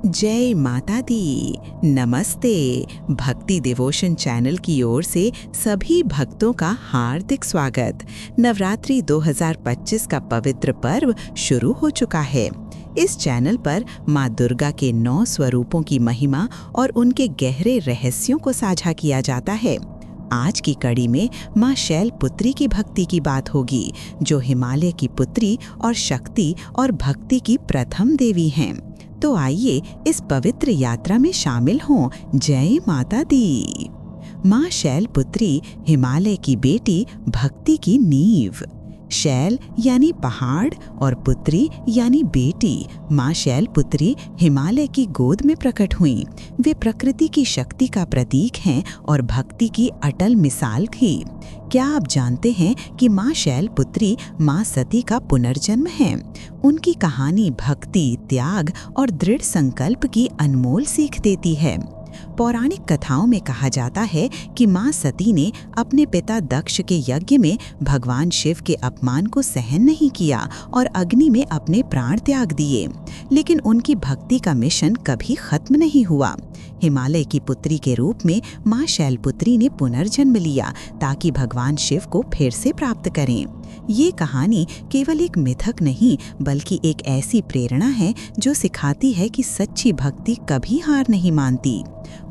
जय माता दी। नमस्ते। भक्ति डिवोशन चैनल की ओर से सभी भक्तों का हार्दिक स्वागत। नवरात्रि 2025 का पवित्र पर्व शुरू हो चुका है। इस चैनल पर माँ दुर्गा के 9 स्वरूपों की महिमा और उनके गहरे रहस्यों को साझा किया जाता है। आज की कड़ी में माँ शैलपुत्री की भक्ति की बात होगी, जो हिमालय की पुत्री और शक्ति और भक्ति की प्रथम देवी हैं। तो आइए इस पवित्र यात्रा में शामिल हों। जय माता दी। माँ शैलपुत्री हिमालय की बेटी, भक्ति की नींव। शैल यानी पहाड़ और पुत्री यानी बेटी। माँ शैलपुत्री हिमालय की गोद में प्रकट हुईं। वे प्रकृति की शक्ति का प्रतीक हैं और भक्ति की अटल मिसाल थी। क्या आप जानते हैं कि माँ शैलपुत्री माँ सती का पुनर्जन्म है? उनकी कहानी भक्ति, त्याग और दृढ़ संकल्प की अनमोल सीख देती है। पौराणिक कथाओं में कहा जाता है कि माँ सती ने अपने पिता दक्ष के यज्ञ में भगवान शिव के अपमान को सहन नहीं किया और अग्नि में अपने प्राण त्याग दिए। लेकिन उनकी भक्ति का मिशन कभी खत्म नहीं हुआ। हिमालय की पुत्री के रूप में माँ शैलपुत्री ने पुनर्जन्म लिया ताकि भगवान शिव को फिर से प्राप्त करें। ये कहानी केवल एक मिथक नहीं, बल्कि एक ऐसी प्रेरणा है जो सिखाती है कि सच्ची भक्ति कभी हार नहीं मानती।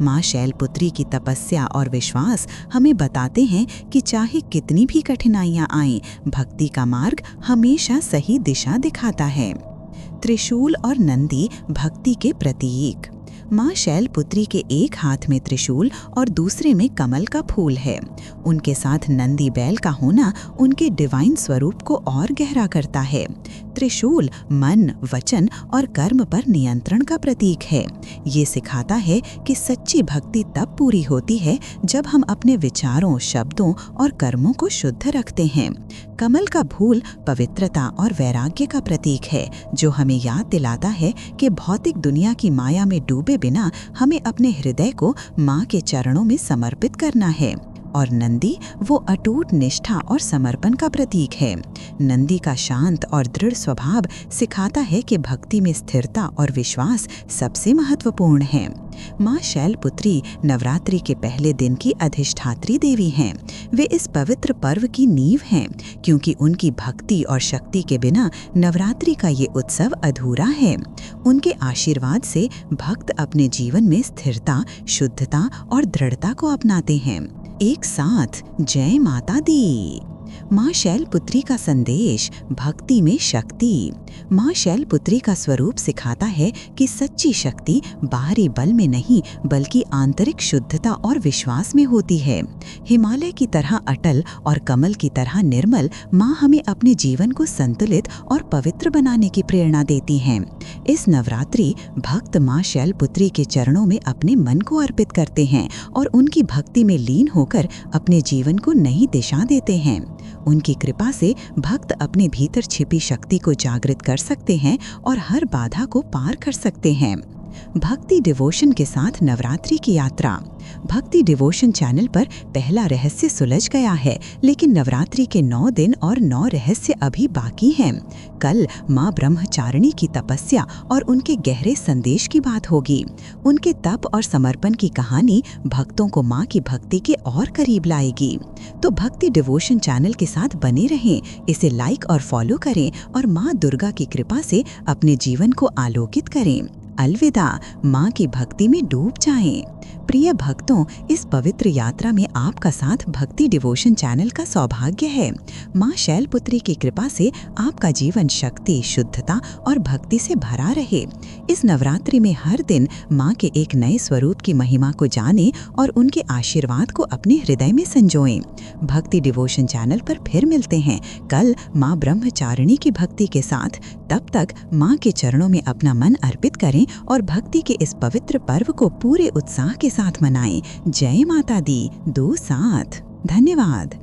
माँ शैलपुत्री की तपस्या और विश्वास हमें बताते हैं कि चाहे कितनी भी कठिनाइयाँ आएं, भक्ति का मार्ग हमेशा सही दिशा दिखाता है। त्रिशूल और नंदी भक्ति के प्रतीक। माँ शैलपुत्री के एक हाथ में त्रिशूल और दूसरे में कमल का फूल है। उनके साथ नंदी बैल का होना उनके डिवाइन स्वरूप को और गहरा करता है। त्रिशूल मन, वचन और कर्म पर नियंत्रण का प्रतीक है। ये सिखाता है कि सच्ची भक्ति तब पूरी होती है जब हम अपने विचारों, शब्दों और कर्मों को शुद्ध रखते हैं। कमल का फूल पवित्रता और वैराग्य का प्रतीक है, जो हमें याद दिलाता है कि भौतिक दुनिया की माया में डूबे बिना हमें अपने हृदय को माँ के चरणों में समर्पित करना है। और नंदी वो अटूट निष्ठा और समर्पण का प्रतीक है। नंदी का शांत और दृढ़ स्वभाव सिखाता है कि भक्ति में स्थिरता और विश्वास सबसे महत्वपूर्ण है। माँ शैलपुत्री नवरात्रि के पहले दिन की अधिष्ठात्री देवी हैं। वे इस पवित्र पर्व की नींव हैं, क्योंकि उनकी भक्ति और शक्ति के बिना नवरात्रि का ये उत्सव अधूरा है। उनके आशीर्वाद से भक्त अपने जीवन में स्थिरता, शुद्धता और दृढ़ता को अपनाते हैं। एक साथ जय माता दी। माँ शैलपुत्री का संदेश, भक्ति में शक्ति। माँ शैलपुत्री का स्वरूप सिखाता है कि सच्ची शक्ति बाहरी बल में नहीं, बल्कि आंतरिक शुद्धता और विश्वास में होती है। हिमालय की तरह अटल और कमल की तरह निर्मल माँ हमें अपने जीवन को संतुलित और पवित्र बनाने की प्रेरणा देती हैं। इस नवरात्रि भक्त माँ शैलपुत्री के चरणों में अपने मन को अर्पित करते हैं और उनकी भक्ति में लीन होकर अपने जीवन को नई दिशा देते हैं। उनकी कृपा से भक्त अपने भीतर छिपी शक्ति को जागृत कर सकते हैं और हर बाधा को पार कर सकते हैं। भक्ति डिवोशन के साथ नवरात्रि की यात्रा। भक्ति डिवोशन चैनल पर पहला रहस्य सुलझ गया है, लेकिन नवरात्रि के 9 दिन और 9 रहस्य अभी बाकी हैं। कल माँ ब्रह्मचारिणी की तपस्या और उनके गहरे संदेश की बात होगी। उनके तप और समर्पण की कहानी भक्तों को माँ की भक्ति के और करीब लाएगी। तो भक्ति डिवोशन चैनल के साथ बने रहें, इसे लाइक और फॉलो करें और माँ दुर्गा की कृपा से अपने जीवन को आलोकित करें। अलविदा, माँ की भक्ति में डूब जाएं। प्रिय भक्तों, इस पवित्र यात्रा में आपका साथ भक्ति डिवोशन चैनल का सौभाग्य है। माँ शैलपुत्री की कृपा से आपका जीवन शक्ति, शुद्धता और भक्ति से भरा रहे। इस नवरात्रि में हर दिन माँ के एक नए स्वरूप की महिमा को जानें और उनके आशीर्वाद को अपने हृदय में संजोएं। भक्ति डिवोशन चैनल पर फिर मिलते हैं कल माँ ब्रह्मचारिणी की भक्ति के साथ। तब तक माँ के चरणों में अपना मन अर्पित करें और भक्ति के इस पवित्र पर्व को पूरे उत्साह के साथ मनाएं। जय माता दी। दो साथ। धन्यवाद।